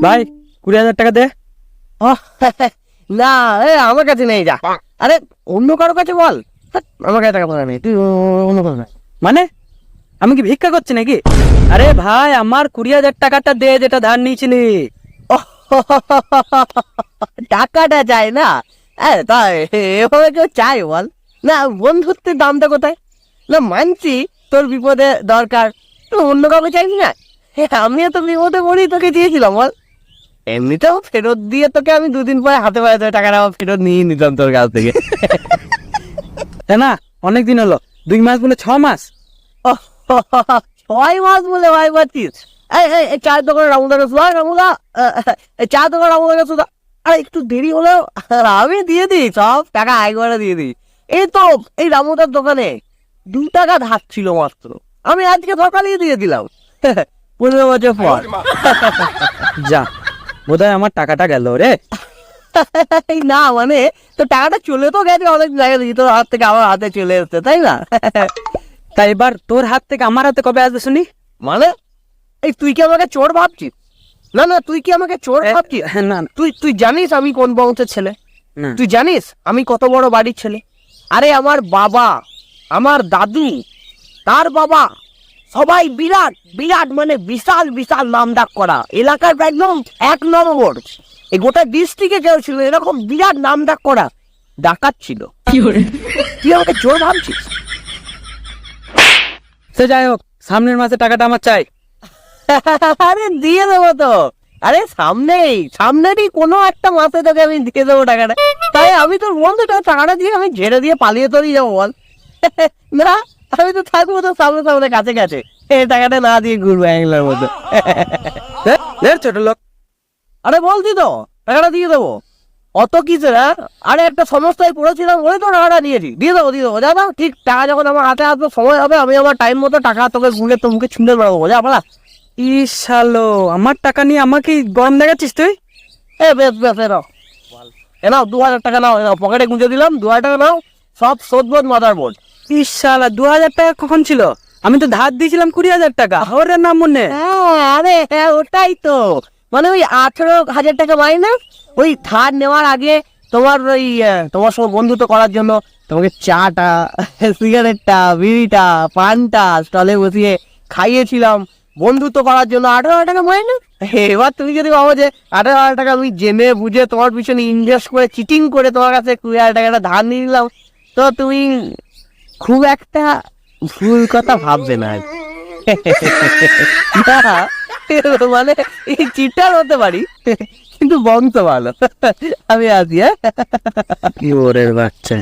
ভাই 20,000 টাকা দে। না আমার কাছে নেই, যা। আরে অন্য কারো কাছে বল, আমার কাছে টাকা পয়সা নেই, তুই অন্য কারো নাই। মানে আমি কি ভিক্ষা করছি নাকি? আরে ভাই আমার 20,000 টাকাটা দে, যেটা ধার নিয়েছিলি। টাকাটা চাই না? তাই এভাবে কেউ চাই বল? না বন্ধুত্বের দামটা কোথায়? না মানছি তোর বিপদে দরকার, তো অন্য কাউকে চাইবি না? আমিও তো বিপদে পড়ি, তোকে দিয়েছিলাম বল। এমনিতেও ফেরত দিয়ে তোকে আমি 2 দিন পরে হাতে পায়ে ধরে টাকাটা ফেরত নিয়ে নিতাম তোর কাছ থেকে। তাই না? অনেক দিন হলো, 2 মাস বলে 6 মাস। 6 মাস বলে ভাই পাচ্ছিস? এই চায়ের দোকানে রামুদাকে শুধু রামুদা, চায়ের দোকানে রামুদাকে শুধু, আরে একটু দেরি হলেও আমি দিয়ে দিই, সব টাকা আয় করে দিয়ে দিই। এই তো এই রামুদার দোকানে 2 টাকা ধার ছিল মাত্র, আমি আজকে সকালেই দিয়ে দিলাম। 15 বছর পর। যা, বোধহয় আমার টাকাটা গেল রে। না মানে তো টাকাটা চলে তো গেছে অনেক জায়গা দিয়ে, তোর হাত থেকে আমার হাতে চলে এসছে, তাই না? তাই এবার তোর হাত থেকে আমার হাতে কবে আসবে শুনি? মানে এই তুই কি আমাকে চোর ভাবছিস? না না, তুই কি আমাকে চোর ভাবছিস? না তুই জানিস আমি কোন বংশের ছেলে? না। তুই জানিস আমি কত বড় বাড়ির ছেলে? আরে আমার বাবা, আমার দাদু, তার বাবা, সবাই বিরাট বিরাট মানে বিশাল বিশাল নাম ডাক করা এলাকার একদম 1 নম্বর। এই গোটা ডিস্ট্রিক্টে কেউ ছিল এরকম বিরাট নাম ডাক করা ডাকাত ছিল। তুই আমাকে চোর ভাবছিস? সে যাই হোক, সামনের মাসে টাকাটা আমার চাই। আরে দিয়ে দেবো তো, আরে সামনেরই কোনো একটা মাসে তোকে আমি দিয়ে দেবো টাকাটা। তাই আমি তোর বন্ধু টাকাটা দিয়ে আমি ঝেড়ে দিয়ে পালিয়ে তোরই যাবো বল? না, আমি তো থাকবো তো সামনে সামনে কাছে কাছে, এই টাকাটা না দিয়ে ঘুরবো অ্যাংলার মতো। ছোট লোক। আরে বলছি তো টাকাটা দিয়ে দেবো, অত কিছু না। আরে একটা সমস্যায় পড়েছিলাম বলে তো টাকাটা নিয়েছি, দিয়ে দেবো দাদা। ঠিক টাকা যখন আমার হাতে আসবে, সময় হবে, আমি আমার টাইম মতো টাকা তোকে গুলে তো মুখে ছুঁড়ে মারবো, যা বলা। ইশালো, আমার টাকা নিয়ে আমাকে গরম দেখাচ্ছিস তুই? বেশ নাও 2,000 টাকা নাও, পকেটে গুঁজে দিলাম, 2,000 টাকা নাও, সব শোধবোধ মাদার বোর্ড। ইশালা, 2,000 টাকা কখন ছিল? আমি তো ধার দিয়েছিলাম 20,000 টাকা। ওরে নাম মনে। আরে ওটাই তো, মানে ওই 18,000 টাকা মাইনাস ওই ধার নেওয়ার আগে তোমার ওই তোমার সঙ্গে বন্ধুত্ব করার জন্য তোমাকে চাটা, সিগারেটটা, বিড়িটা, পানটা স্টলে বসিয়ে খাইয়েছিলাম বন্ধুত্ব করার জন্য 18,000 টাকা মাইনাস। এবার তুমি যদি ভাবো যে 18,000 টাকা আমি জেনে বুঝে তোমার পিছনে ইনভেস্ট করে চিটিং করে তোমার কাছে 20,000 টাকাটা ধার নিয়ে নিলাম, তো তুমি খুব একটা ভুল কথা ভাববে না। মানে এই চিটার হতে পারি কিন্তু বংশ ভালো। আমি আসি, হ্যাঁ। কি ওরের বাচ্চা।